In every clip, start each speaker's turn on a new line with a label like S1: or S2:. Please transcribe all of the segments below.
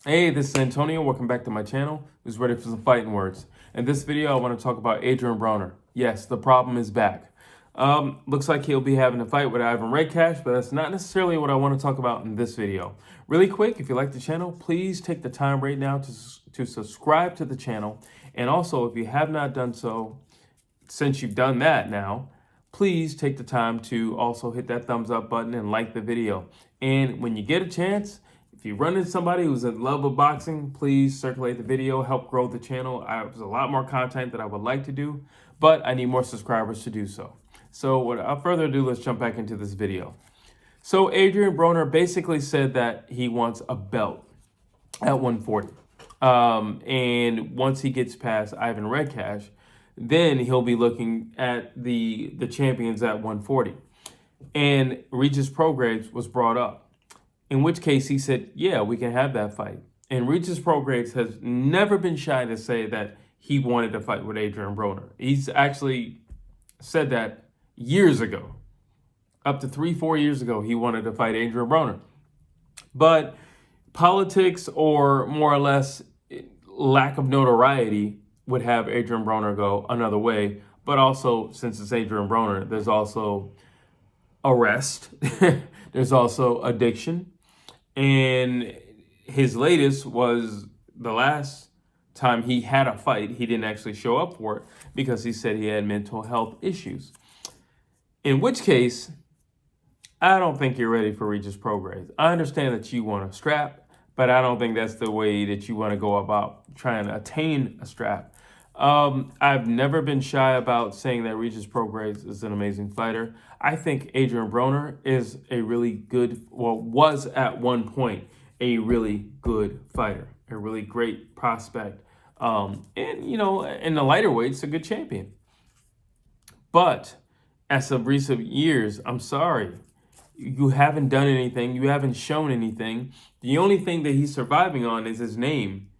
S1: Hey, this is Antonio. Welcome back to my channel. Who's ready for some fighting words? In this video, I want to talk about Adrien Broner. Yes, the problem is back. Looks like he'll be having a fight with Ivan Redkack, but that's not necessarily what I want to talk about in this video. Really quick, if you like the channel, please take the time right now to subscribe to the channel. And also, if you have not done so, since you've done that now, please take the time to also hit that thumbs up button and like the video. And when you get a chance, if you run into somebody who's in love with boxing, please circulate the video, help grow the channel. There's a lot more content that I would like to do, but I need more subscribers to do so. So without further ado, let's jump back into this video. So Adrien Broner basically said that he wants a belt at 140. And once he gets past Ivan Redkack, then he'll be looking at the champions at 140. And Regis Prograis was brought up, in which case he said, yeah, we can have that fight. And Regis Prograis has never been shy to say that he wanted to fight with Adrien Broner. He's actually said that years ago. Up to 3-4 years ago, he wanted to fight Adrien Broner. But politics, or more or less lack of notoriety, would have Adrien Broner go another way. But also, since it's Adrien Broner, there's also arrest. There's also addiction. And his latest was the last time he had a fight, he didn't actually show up for it because he said he had mental health issues. In which case, I don't think you're ready for Regis Prograis. I understand that you want a strap, but I don't think that's the way that you want to go about trying to attain a strap. I've never been shy about saying that Regis Prograis is an amazing fighter. I think Adrien Broner is a really good, well, was at one point a really good fighter, a really great prospect. And, you know, in the lighter weights, a good champion. But as of recent years, I'm sorry, you haven't done anything. You haven't shown anything. The only thing that he's surviving on is his name.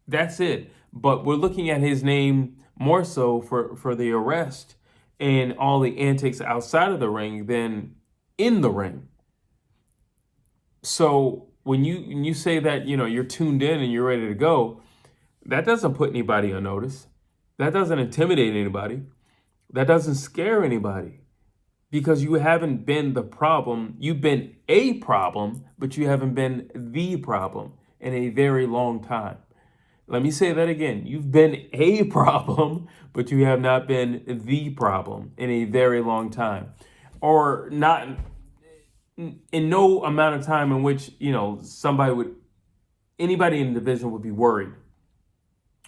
S1: That's it. But we're looking at his name more so for the arrest and all the antics outside of the ring than in the ring. So when you say that, you know, you're tuned in and you're ready to go, that doesn't put anybody on notice. That doesn't intimidate anybody. That doesn't scare anybody, because you haven't been the problem. You've been a problem, but you haven't been the problem in a very long time. Let me say that again. You've been a problem, but you have not been the problem in a very long time. Or not in no amount of time in which, you know, anybody in the division would be worried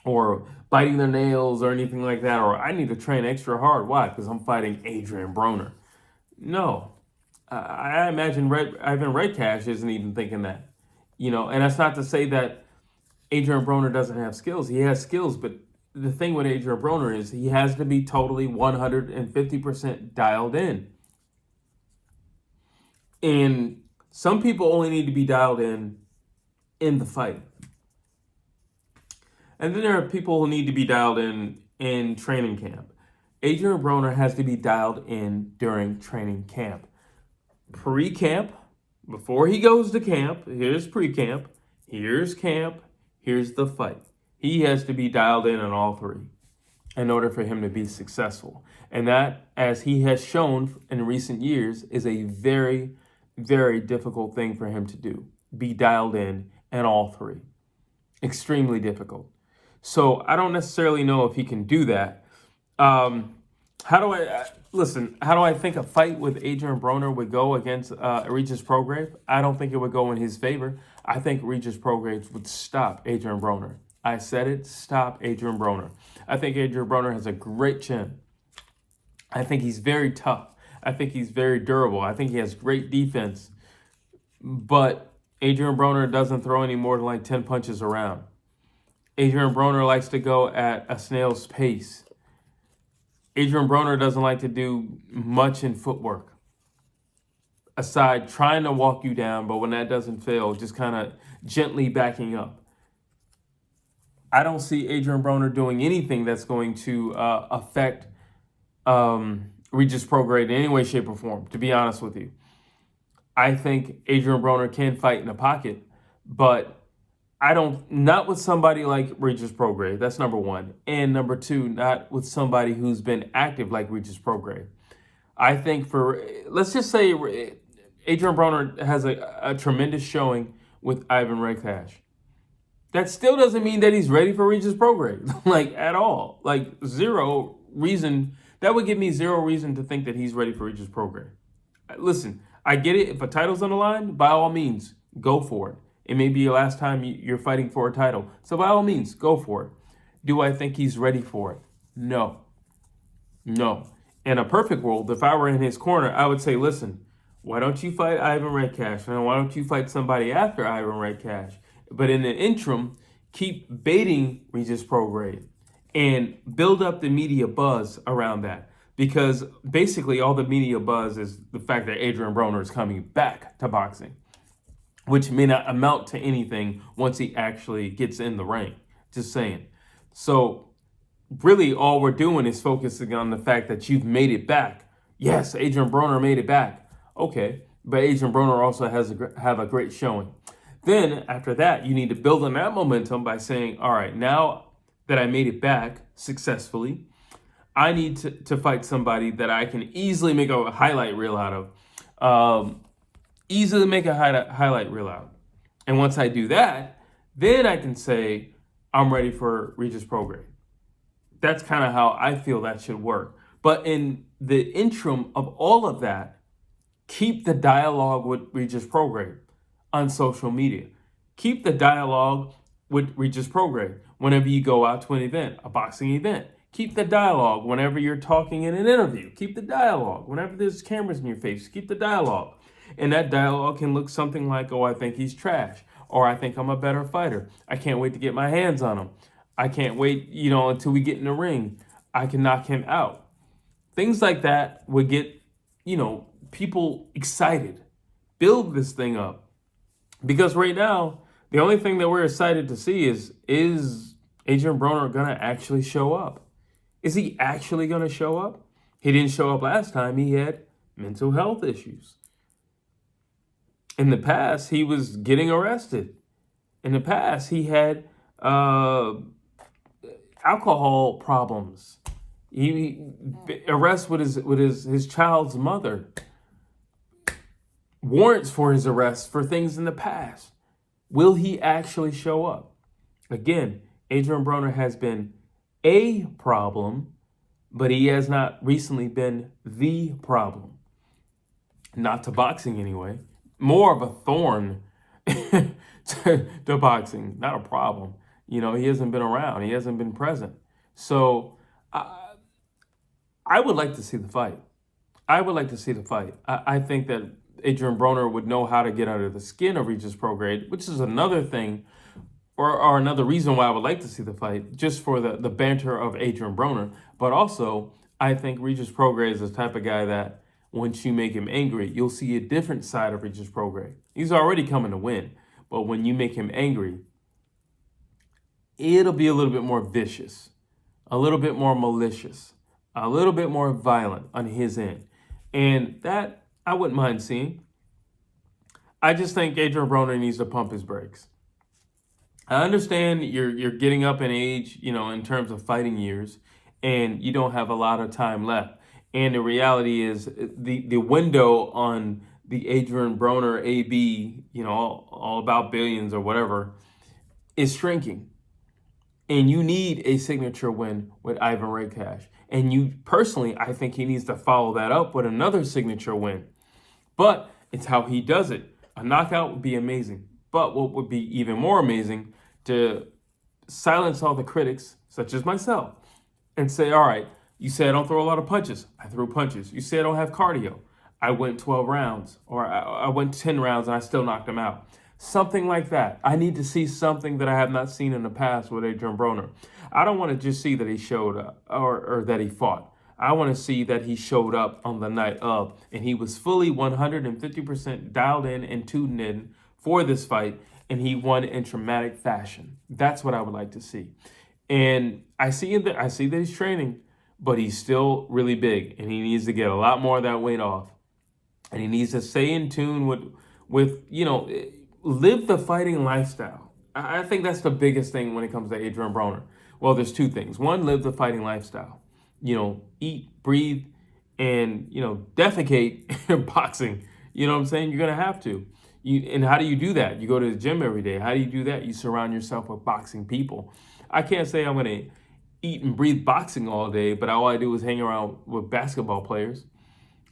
S1: or biting their nails or anything like that. Or I need to train extra hard. Why? Because I'm fighting Adrien Broner. No. I imagine Ivan Redkack isn't even thinking that. You know, and that's not to say that Adrien Broner doesn't have skills. He has skills, but the thing with Adrien Broner is he has to be totally 150% dialed in. And some people only need to be dialed in the fight. And then there are people who need to be dialed in training camp. Adrien Broner has to be dialed in during training camp. Pre-camp, before he goes to camp, here's pre-camp, here's camp, here's the fight. He has to be dialed in on all three in order for him to be successful. And that, as he has shown in recent years, is a very, very difficult thing for him to do. Be dialed in all three. Extremely difficult. So I don't necessarily know if he can do that. How do I think a fight with Adrien Broner would go against Regis Prograis? I don't think it would go in his favor. I think Regis Prograis would stop Adrien Broner. I said it, stop Adrien Broner. I think Adrien Broner has a great chin. I think he's very tough. I think he's very durable. I think he has great defense. But Adrien Broner doesn't throw any more than like 10 punches around. Adrien Broner likes to go at a snail's pace. Adrien Broner doesn't like to do much in footwork, aside trying to walk you down, but when that doesn't fail, just kind of gently backing up. I don't see Adrien Broner doing anything that's going to affect Regis Prograis in any way, shape, or form, to be honest with you. I think Adrien Broner can fight in the pocket, but not with somebody like Regis Prograis. That's number one. And number two, not with somebody who's been active like Regis Prograis. I think let's just say Adrien Broner has a tremendous showing with Ivan Redkack. That still doesn't mean that he's ready for Regis Prograis, like at all. Like zero reason. That would give me zero reason to think that he's ready for Regis Prograis. Listen, I get it. If a title's on the line, by all means, go for it. It may be your last time you're fighting for a title. So by all means, go for it. Do I think he's ready for it? No. No. In a perfect world, if I were in his corner, I would say, listen, why don't you fight Ivan Redkack? And why don't you fight somebody after Ivan Redkack? But in the interim, keep baiting Regis Prograis and build up the media buzz around that. Because basically all the media buzz is the fact that Adrien Broner is coming back to boxing, which may not amount to anything once he actually gets in the ring. Just saying. So really all we're doing is focusing on the fact that you've made it back. Yes, Adrien Broner made it back. Okay, but Adrien Broner also have a great showing. Then after that, you need to build on that momentum by saying, all right, now that I made it back successfully, I need to fight somebody that I can easily make a highlight reel out of. Easily make a highlight reel out. And once I do that, then I can say, I'm ready for Regis Prograis. That's kind of how I feel that should work. But in the interim of all of that, keep the dialogue with Regis Prograis on social media. Keep the dialogue with Regis Prograis whenever you go out to an event, a boxing event. Keep the dialogue whenever you're talking in an interview. Keep the dialogue whenever there's cameras in your face. Keep the dialogue. And that dialogue can look something like, oh, I think he's trash. Or I think I'm a better fighter. I can't wait to get my hands on him. I can't wait, until we get in the ring. I can knock him out. Things like that would get, people excited. Build this thing up. Because right now, the only thing that we're excited to see is Adrien Broner going to actually show up? Is he actually going to show up? He didn't show up last time. He had mental health issues. In the past, he was getting arrested. In the past, he had alcohol problems. He arrest with his child's mother. Warrants for his arrest for things in the past. Will he actually show up? Again, Adrien Broner has been a problem, but he has not recently been the problem. Not to boxing anyway. More of a thorn to boxing, not a problem. He hasn't been around. He hasn't been present. So I would like to see the fight. I think that Adrien Broner would know how to get under the skin of Regis Prograis, which is another thing or another reason why I would like to see the fight, just for the banter of Adrien Broner. But also, I think Regis Prograis is the type of guy that once you make him angry, you'll see a different side of Regis Prograis. He's already coming to win, but when you make him angry, it'll be a little bit more vicious, a little bit more malicious, a little bit more violent on his end. And that I wouldn't mind seeing. I just think Adrien Broner needs to pump his brakes. I understand you're getting up in age, in terms of fighting years, and you don't have a lot of time left. And the reality is the window on the Adrien Broner AB, all about billions or whatever, is shrinking. And you need a signature win with Ivan Redkack. And I think he needs to follow that up with another signature win. But it's how he does it. A knockout would be amazing. But what would be even more amazing, to silence all the critics, such as myself, and say, all right, you say I don't throw a lot of punches. I threw punches. You say I don't have cardio. I went 12 rounds, or I went 10 rounds and I still knocked him out. Something like that. I need to see something that I have not seen in the past with Adrien Broner. I don't want to just see that he showed up or that he fought. I want to see that he showed up on the night of, and he was fully 150% dialed in and tuned in for this fight, and he won in dramatic fashion. That's what I would like to see. And I see that he's training, but he's still really big, and he needs to get a lot more of that weight off. And he needs to stay in tune with live the fighting lifestyle. I think that's the biggest thing when it comes to Adrien Broner. Well, there's two things. One, live the fighting lifestyle. Eat, breathe, and defecate boxing. You know what I'm saying? You're gonna have to. And how do you do that? You go to the gym every day. How do you do that? You surround yourself with boxing people. I can't say I'm gonna eat and breathe boxing all day, but all I do is hang around with basketball players.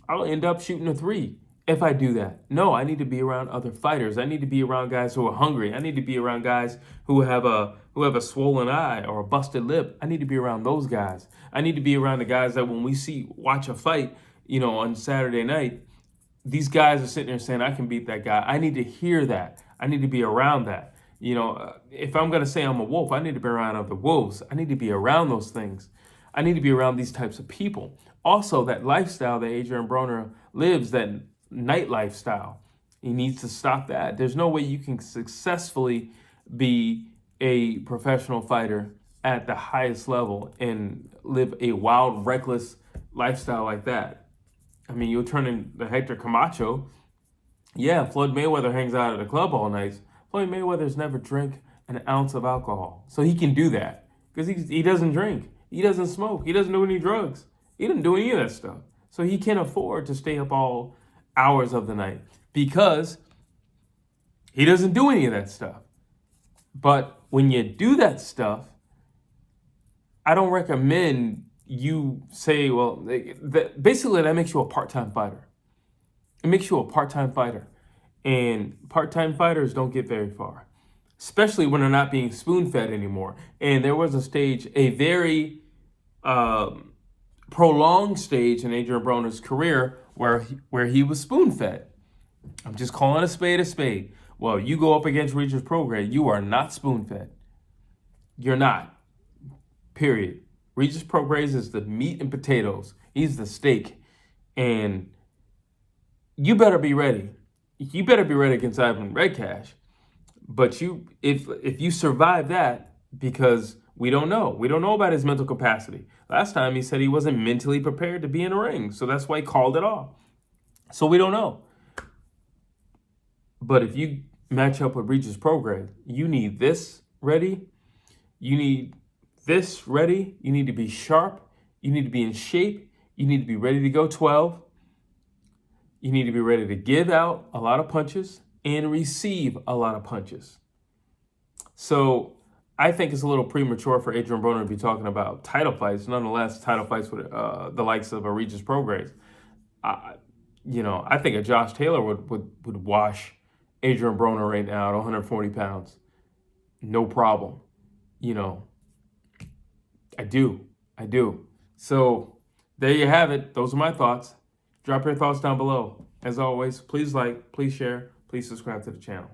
S1: I'll end up shooting a three if I do that. No, I need to be around other fighters. I need to be around guys who are hungry. I need to be around guys who have a swollen eye or a busted lip. I need to be around those guys. I need to be around the guys that when we watch a fight, on Saturday night, these guys are sitting there saying, I can beat that guy. I need to hear that. I need to be around that. If I'm going to say I'm a wolf, I need to be around other wolves. I need to be around those things. I need to be around these types of people. Also, that lifestyle that Adrien Broner lives, that night lifestyle, he needs to stop that. There's no way you can successfully be a professional fighter at the highest level and live a wild, reckless lifestyle like that. I mean, you'll turn into Hector Camacho. Yeah, Floyd Mayweather hangs out at a club all night. Floyd Mayweather's never drank an ounce of alcohol. So he can do that because he doesn't drink. He doesn't smoke. He doesn't do any drugs. He doesn't do any of that stuff. So he can afford to stay up all hours of the night because he doesn't do any of that stuff. But when you do that stuff, I don't recommend you say, well, basically that makes you a part-time fighter. It makes you a part-time fighter. And part-time fighters don't get very far, especially when they're not being spoon-fed anymore. And there was a stage, a very prolonged stage in Adrien Broner's career where he was spoon-fed. I'm just calling a spade a spade. Well, you go up against Regis Prograis, you are not spoon-fed. You're not. Period. Regis Prograis is the meat and potatoes. He's the steak. And you better be ready. You better be ready against Ivan Redkack. But if you survive that, because we don't know about his mental capacity. Last time he said he wasn't mentally prepared to be in a ring, so that's why he called it off. So we don't know. But if you match up with Regis Prograis, you need this ready. You need this ready. You need to be sharp. You need to be in shape. You need to be ready to go 12. You need to be ready to give out a lot of punches and receive a lot of punches. So I think it's a little premature for Adrien Broner to be talking about title fights. Nonetheless, title fights with the likes of a Regis Prograis. I think a Josh Taylor would wash Adrien Broner right now at 140 pounds. No problem. I do. So there you have it. Those are my thoughts. Drop your thoughts down below. As always, please like, please share, please subscribe to the channel.